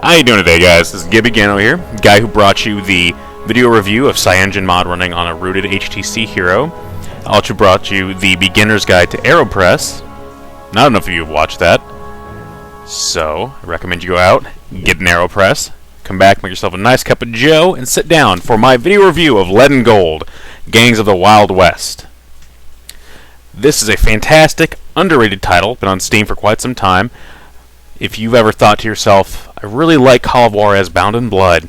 How you doing today, guys? This is Gibby Gano here, guy who brought you the video review of CyanogenMod mod running on a rooted HTC Hero. I also brought you the beginner's guide to AeroPress. Not enough of you have watched that, so I recommend you go out, get an AeroPress, come back, make yourself a nice cup of joe, and sit down for my video review of Lead and Gold, Gangs of the Wild West. This is a fantastic, underrated title, been on Steam for quite some time. If you've ever thought to yourself, I really like Call of Juarez Bound in Blood,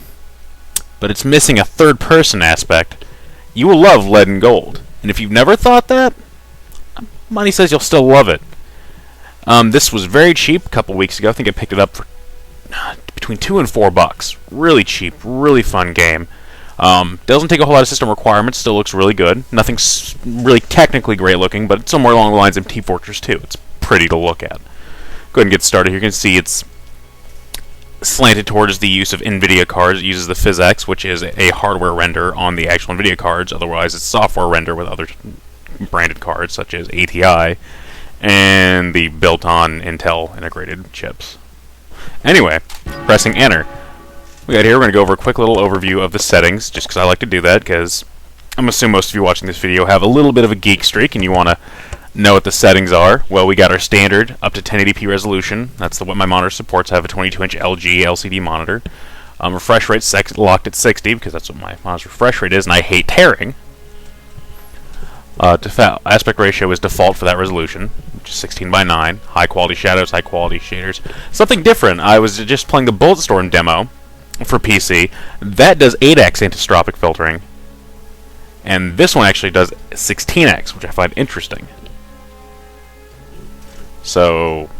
but it's missing a third-person aspect, you will love Lead and Gold. And if you've never thought that, money says you'll still love it. This was very cheap a couple weeks ago. I think I picked it up for between $2 and $4. Really cheap, really fun game. Doesn't take a whole lot of system requirements, still looks really good. Nothing's really technically great looking, but it's somewhere along the lines of Team Fortress 2. It's pretty to look at. Go ahead and get started here. You can see it's slanted towards the use of NVIDIA cards. It uses the PhysX, which is a hardware render on the actual NVIDIA cards. Otherwise, it's software render with other branded cards, such as ATI, and the built-on Intel integrated chips. Anyway, pressing Enter. We're going to go over a quick little overview of the settings, just because I like to do that, because I'm assuming most of you watching this video have a little bit of a geek streak, and you want to know what the settings are. Well, we got our standard up to 1080p resolution. That's what my monitor supports. I have a 22-inch LG LCD monitor. Refresh rate locked at 60 because that's what my monitor's refresh rate is, and I hate tearing. Aspect ratio is default for that resolution, which is 16:9. High quality shadows, high quality shaders. Something different. I was just playing the Bulletstorm demo for PC. That does 8x antistropic filtering, and this one actually does 16x, which I find interesting. So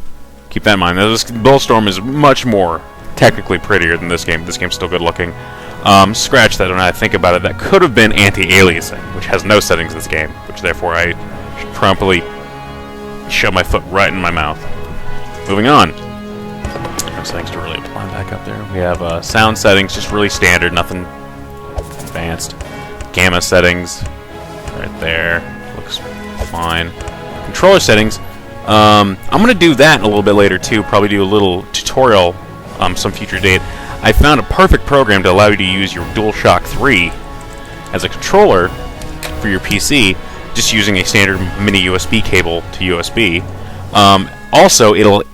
keep that in mind. This Bulletstorm is much more technically prettier than this game. This game's still good looking. Scratch that when I think about it. That could have been anti-aliasing, which has no settings in this game, which therefore I should promptly shove my foot right in my mouth. Moving on. No settings to really apply back up there. We have sound settings, just really standard, nothing advanced. Gamma settings, right there. Looks fine. Controller settings. I'm going to do that a little bit later too, probably do a little tutorial some future date. I found a perfect program to allow you to use your DualShock 3 as a controller for your PC, just using a standard mini USB cable to USB. Also, it'll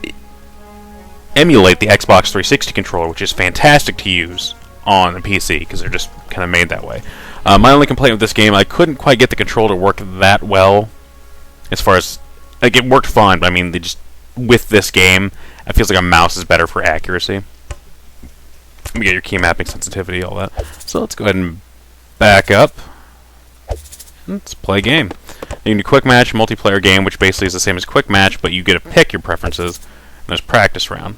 emulate the Xbox 360 controller, which is fantastic to use on the PC, because they're just kind of made that way. My only complaint with this game, I couldn't quite get the controller to work that well, as far as like, it worked fine, but I mean, with this game, it feels like a mouse is better for accuracy. You get your key mapping sensitivity, all that. So let's go ahead and back up. Let's play a game. You can do quick match, multiplayer game, which basically is the same as quick match, but you get to pick your preferences. And there's practice round.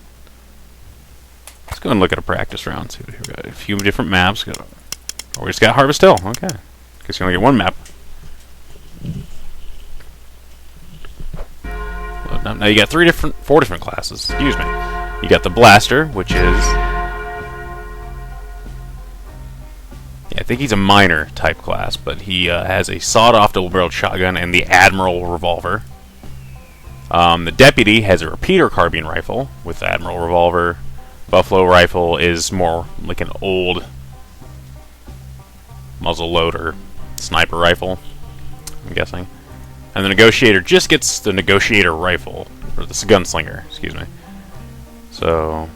Let's go and look at a practice round. See, we've got a few different maps. Oh, we just got Harvest Hill. Okay. Guess you only get one map. Now you got four different classes. Excuse me. You got the Blaster, which is, I think he's a minor type class, but he has a sawed-off double-barreled shotgun and the Admiral revolver. The Deputy has a repeater carbine rifle with the Admiral revolver. Buffalo rifle is more like an old muzzle loader sniper rifle, I'm guessing. And the Negotiator just gets the Negotiator rifle, or the Gunslinger, excuse me. So,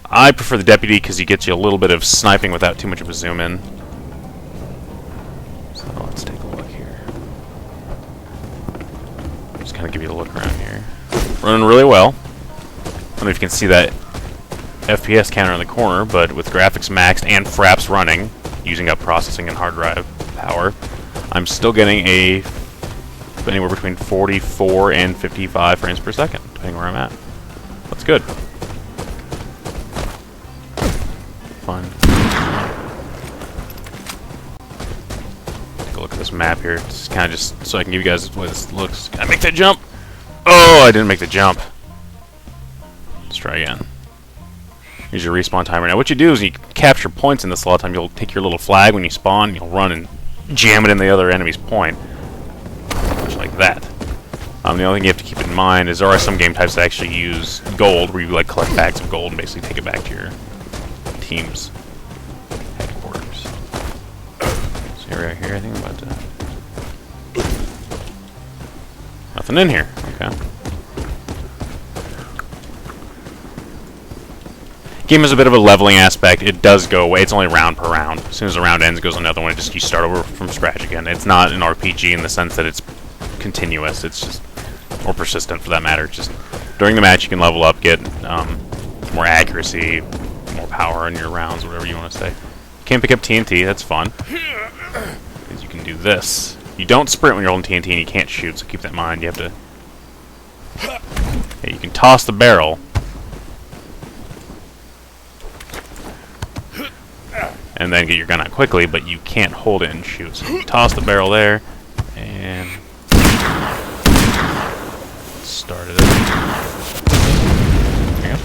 I prefer the Deputy because he gets you a little bit of sniping without too much of a zoom in. So let's take a look here. Just kind of give you a look around here. Running really well. I don't know if you can see that FPS counter in the corner, but with graphics maxed and fraps running, using up processing and hard drive power, I'm still getting anywhere between 44 and 55 frames per second, depending where I'm at. That's good. Fun. Take a look at this map here. It's kind of just so I can give you guys the way this looks. Can I make that jump? Oh, I didn't make the jump. Let's try again. Here's your respawn timer. Now what you do is you capture points in this a lot of time. You'll take your little flag when you spawn, and you'll run and jam it in the other enemy's point. Much like that. The only thing you have to keep in in mind is there are some game types that actually use gold, where you like collect bags of gold and basically take it back to your team's headquarters. So right here, I think I'm about to... Nothing in here. Okay. Game has a bit of a leveling aspect. It does go away. It's only round per round. As soon as the round ends, it goes on another one. You start over from scratch again. It's not an RPG in the sense that it's continuous. It's just, or persistent for that matter. It's just during the match you can level up, get more accuracy, more power in your rounds, whatever you want to say. You can't pick up TNT. That's fun. Because you can do this. You don't sprint when you're holding TNT, and you can't shoot. So keep that in mind. You have to. Okay, you can toss the barrel. And then get your gun out quickly, but you can't hold it and shoot. So you toss the barrel there, and started it. There you go.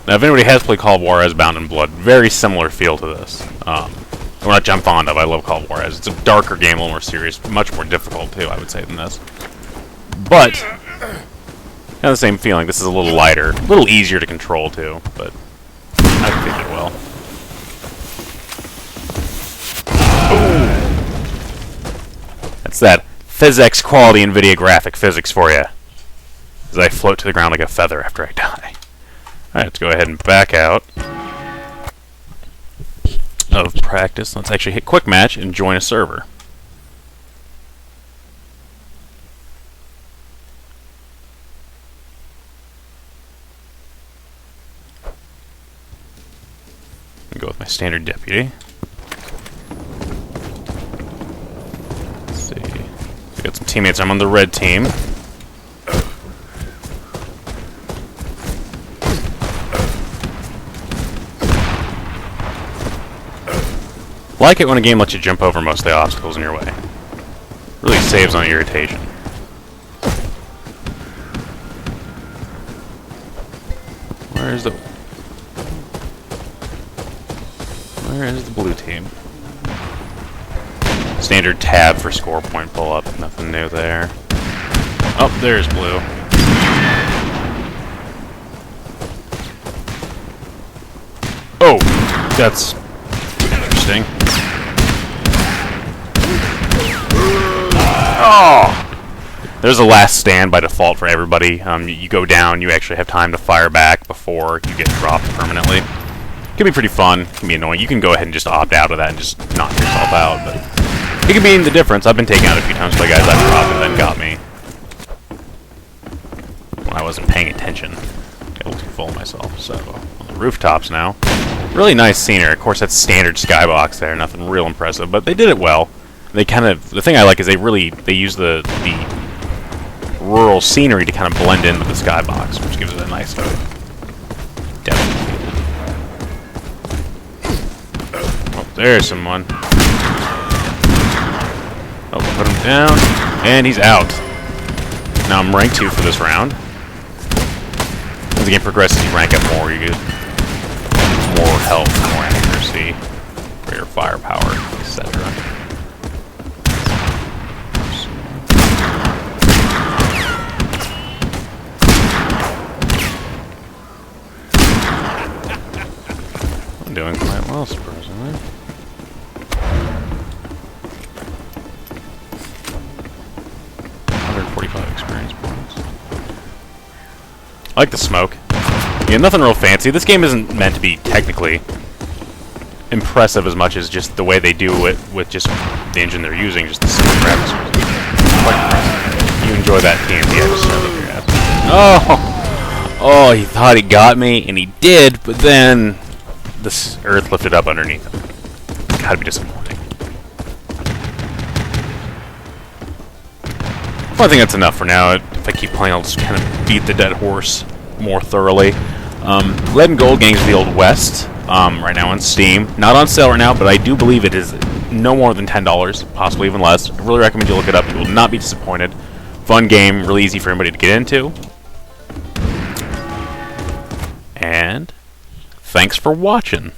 Now, if anybody has played Call of Juarez Bound in Blood, very similar feel to this. What I'm fond of. I love Call of Juarez. It's a darker game, a little more serious, much more difficult too, I would say, than this. But kind of the same feeling. This is a little lighter, a little easier to control too. But I think they did well. Ooh. That's that PhysX quality NVIDIA graphic physics for you. As I float to the ground like a feather after I die. All right, let's go ahead and back out of practice. Let's actually hit quick match and join a server. I'll go with my standard deputy. Let's see. I got some teammates. I'm on the red team. I like it when a game lets you jump over most of the obstacles in your way. Really saves on irritation. Where is the blue team? Standard tab for score point pull up. Nothing new there. Oh, there's blue. Oh, that's interesting. Oh! There's a last stand by default for everybody. You go down, you actually have time to fire back before you get dropped permanently. It can be pretty fun. It can be annoying. You can go ahead and just opt out of that and just knock yourself out, but it can mean the difference. I've been taken out a few times by guys I've dropped and then got me when I wasn't paying attention. Got a little too full of myself. So, on the rooftops now. Really nice scenery. Of course, that's standard skybox there. Nothing real impressive, but they did it well. They kind of, the thing I like is they use the rural scenery to kind of blend in with the skybox, which gives it a nice depth. Oh, there's someone. Oh, put him down, and he's out. Now I'm rank 2 for this round. As the game progresses, you rank up more, you get more health, more accuracy, greater firepower, etc. I'm doing quite well, surprisingly. Experience points. I like the smoke. Yeah, nothing real fancy. This game isn't meant to be technically impressive as much as just the way they do it with just the engine they're using, just the simple graphics. Quite impressive. You enjoy that TNT, I just shove up your ass. Oh, he thought he got me, and he did, but then this earth lifted up underneath him. Gotta be disappointing. Well, I think that's enough for now. If I keep playing, I'll just kind of beat the dead horse more thoroughly. Lead and Gold Gangs of the Old West, right now on Steam. Not on sale right now, but I do believe it is no more than $10, possibly even less. I really recommend you look it up. You will not be disappointed. Fun game, really easy for anybody to get into. And Thanks for watching.